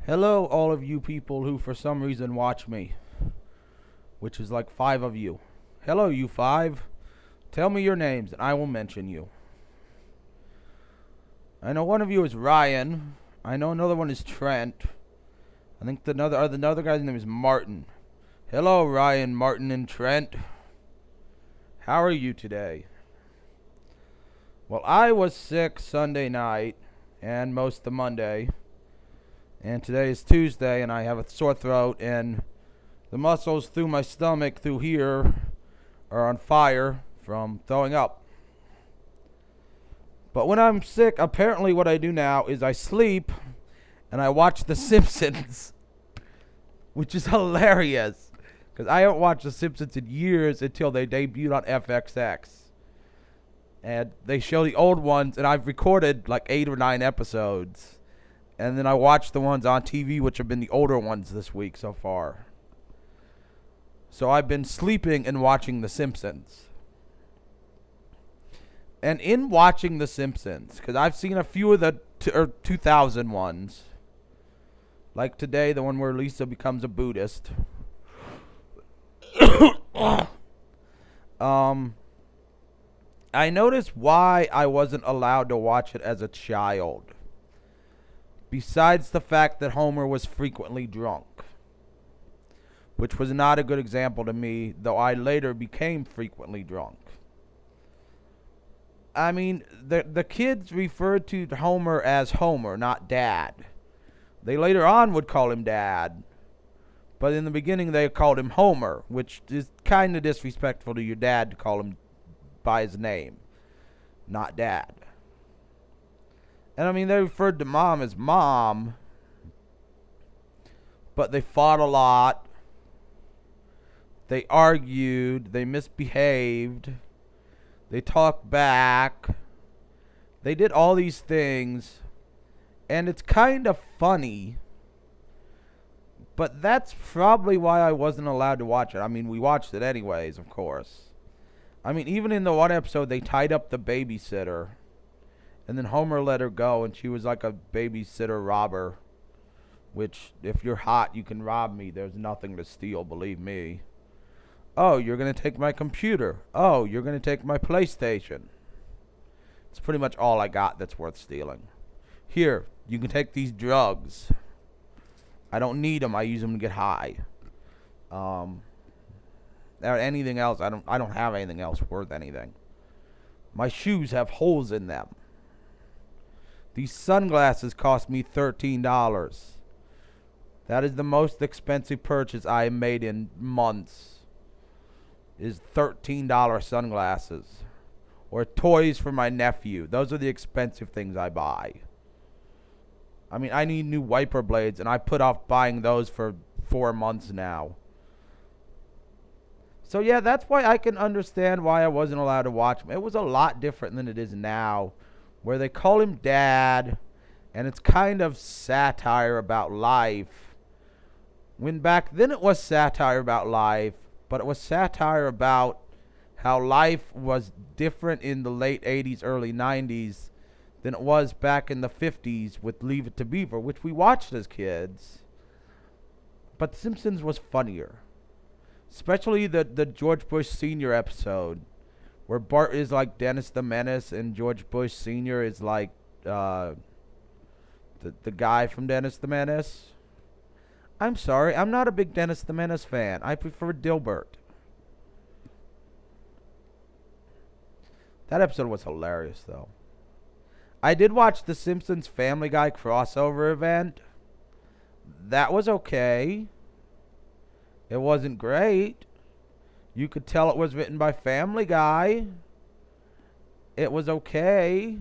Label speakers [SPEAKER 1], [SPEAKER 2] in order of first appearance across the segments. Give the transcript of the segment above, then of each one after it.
[SPEAKER 1] Hello, all of you people who for some reason watch me, which is like 5 of you. Hello, you 5. Tell me your names and I will mention you. I know one of you is Ryan. I know another one is Trent. I think the other guy's name is Martin. Hello, Ryan, Martin, and Trent. How are you today? Well, I was sick Sunday night and most of Monday. And today is Tuesday, and I have a sore throat, and the muscles through my stomach, through here, are on fire from throwing up. But when I'm sick, apparently what I do now is I sleep, and I watch The Simpsons, which is hilarious, because I haven't watched The Simpsons in years until they debuted on FXX. And they show the old ones, and I've recorded like 8 or 9 episodes. And then I watched the ones on TV, which have been the older ones this week so far. So I've been sleeping and watching The Simpsons. And in watching The Simpsons, because I've seen a few of the 2000 ones, like today, the one where Lisa becomes a Buddhist. I noticed why I wasn't allowed to watch it as a child. Besides the fact that Homer was frequently drunk, which was not a good example to me, though I later became frequently drunk. I mean, the kids referred to Homer as Homer, not Dad. They later on would call him Dad, but in the beginning they called him Homer, which is kind of disrespectful to your dad to call him by his name, not Dad. And I mean, they referred to Mom as Mom, but they fought a lot. They argued. They misbehaved. They talked back. They did all these things. And it's kind of funny. But that's probably why I wasn't allowed to watch it. I mean, we watched it anyways, of course. I mean, even in the one episode, they tied up the babysitter. And then Homer let her go, and she was like a babysitter robber. Which, if you're hot, you can rob me. There's nothing to steal, believe me. Oh, you're going to take my computer. Oh, you're going to take my PlayStation. It's pretty much all I got that's worth stealing. Here, you can take these drugs. I don't need them. I use them to get high. Or anything else. I don't have anything else worth anything. My shoes have holes in them. These sunglasses cost me $13. That is the most expensive purchase I have made in months. Is $13 sunglasses. Or toys for my nephew. Those are the expensive things I buy. I mean, I need new wiper blades, and I put off buying those for 4 months now. So yeah, that's why I can understand why I wasn't allowed to watch him. It was a lot different than it is now, where they call him Dad, and it's kind of satire about life. When back then it was satire about life, but it was satire about how life was different in the late 80s, early 90s than it was back in the 50s with Leave It to Beaver, which we watched as kids. But Simpsons was funnier. Especially the George Bush Sr. episode, where Bart is like Dennis the Menace and George Bush Sr. is like the guy from Dennis the Menace. I'm sorry, I'm not a big Dennis the Menace fan. I prefer Dilbert. That episode was hilarious, though. I did watch the Simpsons Family Guy crossover event. That was okay. It wasn't great. You could tell it was written by Family Guy. It was okay.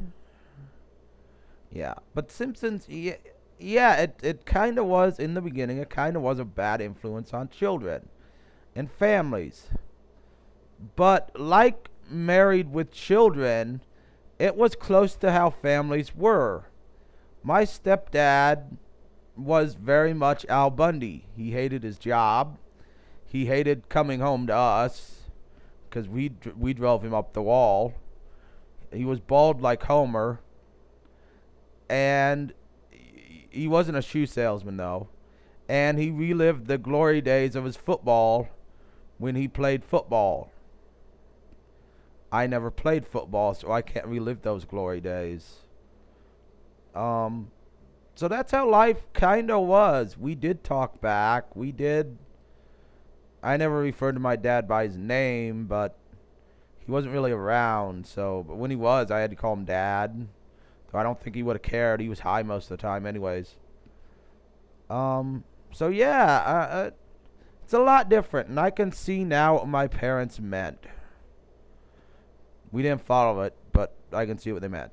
[SPEAKER 1] Yeah, but Simpsons, it kind of was, in the beginning, it kind of was a bad influence on children and families. But like Married with Children, it was close to how families were. My stepdad was very much Al Bundy. He hated his job. He hated coming home to us because we drove him up the wall. He was bald like Homer. And He wasn't a shoe salesman though, and he relived the glory days of his football when he played football. I never played football, so I can't relive those glory days. Um, so that's how life kind of was. We did talk back. We did. I never referred to my dad by his name, but he wasn't really around. So, but when he was, I had to call him Dad. So I don't think he would have cared. He was high most of the time, anyways. So yeah, it's a lot different, and I can see now what my parents meant. We didn't follow it, but I can see what they meant.